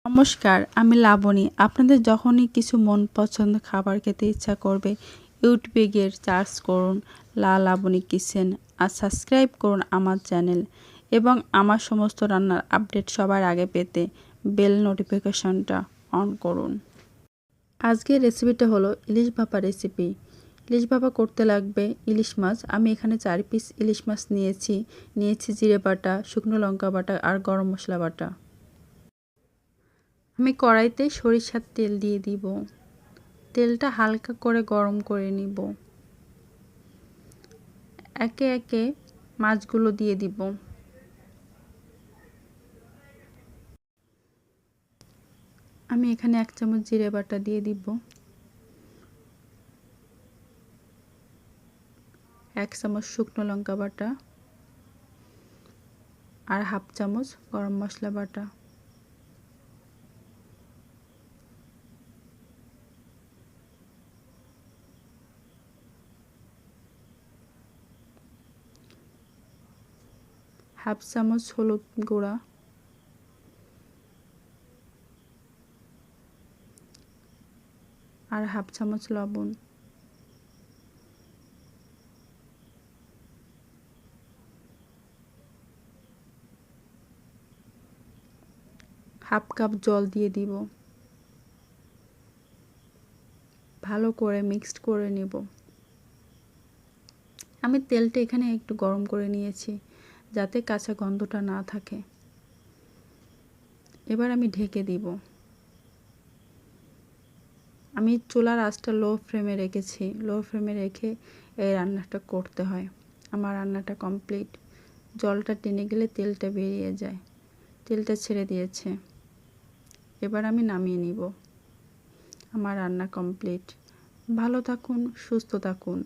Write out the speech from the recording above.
নমস্কার, আমি লাবণী। আপনাদের যখনই কিছু মন পছন্দ খাবার খেতে ইচ্ছা করবে, ইউটিউবে গিয়ে সার্চ করুন লাবণী কিচেন আর সাবস্ক্রাইব করুন আমার চ্যানেল এবং আমার সমস্ত রান্নার আপডেট সবার আগে পেতে বেল নোটিফিকেশনটা অন করুন। আজকের রেসিপিটা হলো ইলিশ ভাপা রেসিপি। ইলিশ ভাপা করতে লাগবে ইলিশ মাছ। আমি এখানে 4 পিস ইলিশ মাছ নিয়েছি জিরে বাটা, শুকনো লঙ্কা বাটা আর গরম মশলা বাটা। আমি কড়াইতে সরিষার তেল দিয়ে দিব। তেলটা হালকা করে গরম করে নিব। একে একে মাছগুলো দিয়ে দিব। আমি এখানে 1 চামচ জিরে বাটা দিয়ে দিব, 1 চামচ শুকনো লঙ্কা বাটা আর 1/2 চামচ গরম মশলা বাটা। হাফ চামচ হলুদ গুঁড়া, আর 1/2 চামচ লবণ। হাফ কাপ জল দিয়ে দিব। ভালো করে মিক্সড করে নিব। আমি তেলটা এখানে একটু গরম করে নিয়েছি যাতে কাঁচা গন্ধটা না থাকে। এবার আমি ঢেকে দিব। আমি চুলার আঁচটা লো ফ্লেমে রেখেছি। লো ফ্লেমে রেখে এই রান্নাটা করতে হয়। আমার রান্নাটা কমপ্লিট। জলটা টেনে গেলে তেলটা বেরিয়ে যায়। তেলটা ছেড়ে দিয়েছে। এবার আমি নামিয়ে নিব। আমার রান্না কমপ্লিট। ভালো থাকুন, সুস্থ থাকুন।